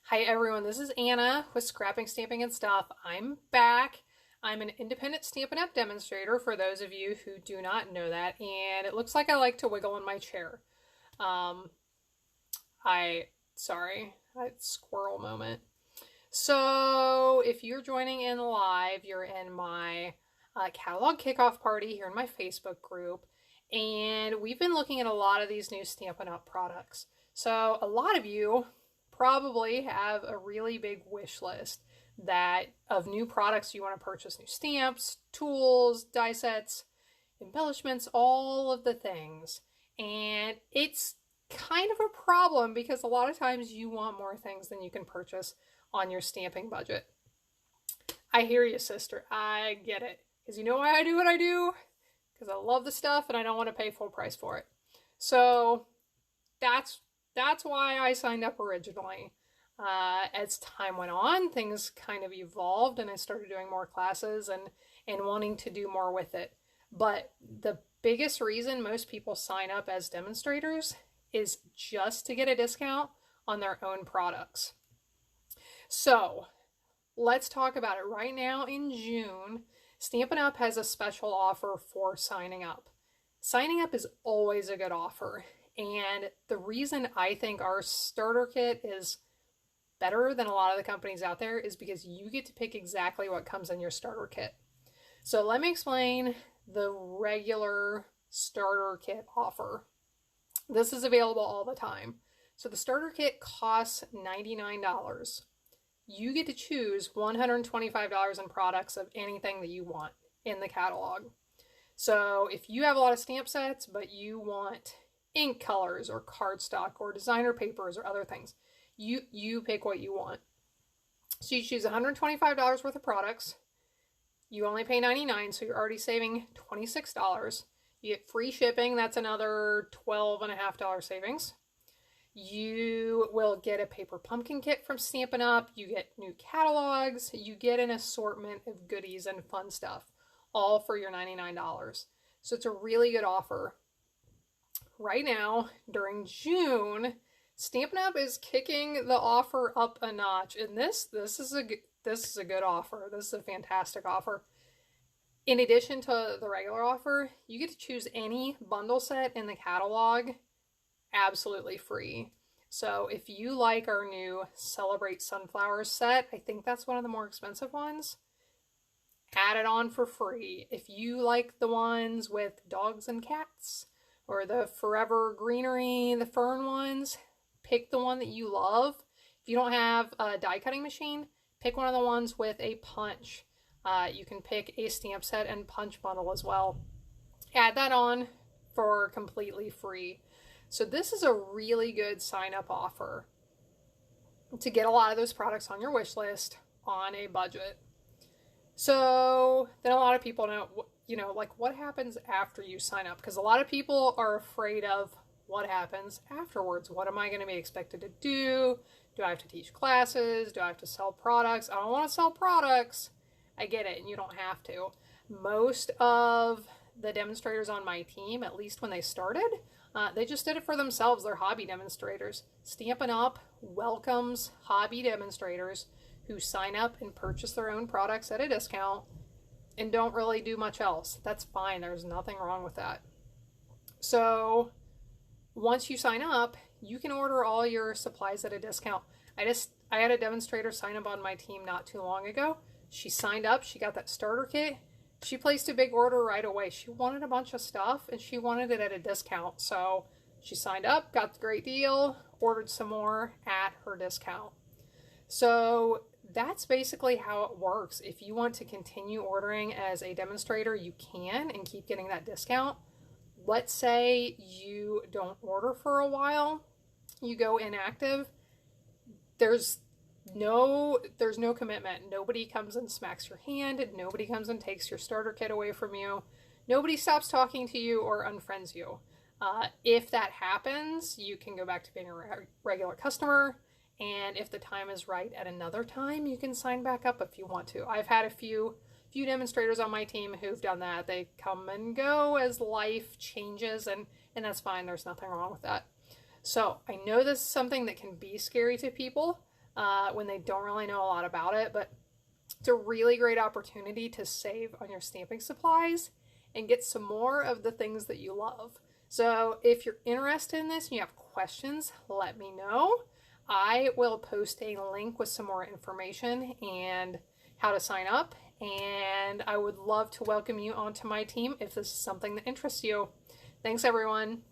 Hi everyone, this is Anna with Scrapping, Stamping, and Stuff. I'm back. I'm an independent Stampin' Up! Demonstrator for those of you who do not know that, and it looks like I like to wiggle in my chair. Um, sorry, squirrel moment. So if you're joining in live, you're in my catalog kickoff party here in my Facebook group, and we've been looking at a lot of these new Stampin' Up! Products. So a lot of you probably have a really big wish list of new products you want to purchase, new stamps, tools, die sets, embellishments, all of the things. And it's kind of a problem because a lot of times you want more things than you can purchase on your stamping budget. I hear you, sister. I get it. Because you know why I do what I do? Because I love the stuff and I don't want to pay full price for it. So that's why I signed up originally. As time went on, things kind of evolved and I started doing more classes and wanting to do more with it. But the biggest reason most people sign up as demonstrators is just to get a discount on their own products. So let's talk about it. Right now in June, Stampin' Up! Has a special offer for signing up. Signing up is always a good offer. And the reason I think our starter kit is better than a lot of the companies out there is because you get to pick exactly what comes in your starter kit. So let me explain the regular starter kit offer. This is available all the time. So the starter kit costs $99. You get to choose $125 in products of anything that you want in the catalog. So if you have a lot of stamp sets, but you want ink colors or cardstock or designer papers or other things, you pick what you want. So you choose $125 worth of products. You only pay $99, so you're already saving $26. You get free shipping. That's another $12.50 savings. You will get a paper pumpkin kit from Stampin' Up! You get new catalogs. You get an assortment of goodies and fun stuff, all for your $99. So it's a really good offer. Right now, during June, Stampin' Up! Is kicking the offer up a notch, and this is a good offer. This is a fantastic offer. In addition to the regular offer, you get to choose any bundle set in the catalog absolutely free. So if you like our new Celebrate Sunflowers set, I think that's one of the more expensive ones, add it on for free. If you like the ones with dogs and cats, or the Forever Greenery, the fern ones, pick the one that you love. If you don't have a die cutting machine, pick one of the ones with a punch. You can pick a stamp set and punch bundle as well. Add that on for completely free. So this is a really good sign up offer to get a lot of those products on your wish list on a budget. So then a lot of people know, like what happens after you sign up? Because a lot of people are afraid of what happens afterwards. What am I going to be expected to do? Do I have to teach classes? Do I have to sell products? I don't want to sell products. I get it, and you don't have to. Most of the demonstrators on my team, at least when they started, they just did it for themselves. They're hobby demonstrators. Stampin' Up! Welcomes hobby demonstrators who sign up and purchase their own products at a discount and don't really do much else. That's fine. There's nothing wrong with that. So once you sign up, you can order all your supplies at a discount. I had a demonstrator sign up on my team not too long ago. She signed up. She got that starter kit. She placed a big order right away. She wanted a bunch of stuff and she wanted it at a discount. So she signed up, got the great deal, ordered some more at her discount. So that's basically how it works. If you want to continue ordering as a demonstrator, you can and keep getting that discount. Let's say you don't order for a while, you go inactive. There's no commitment. Nobody comes and smacks your hand. Nobody comes and takes your starter kit away from you. Nobody stops talking to you or unfriends you. If that happens, you can go back to being a regular customer. And if the time is right at another time, you can sign back up if you want to. I've had a few demonstrators on my team who've done that. They come and go as life changes, and that's fine. There's nothing wrong with that. So I know this is something that can be scary to people, when they don't really know a lot about it. But it's a really great opportunity to save on your stamping supplies and get some more of the things that you love. So if you're interested in this and you have questions, let me know. I will post a link with some more information and how to sign up. And I would love to welcome you onto my team if this is something that interests you. Thanks, everyone.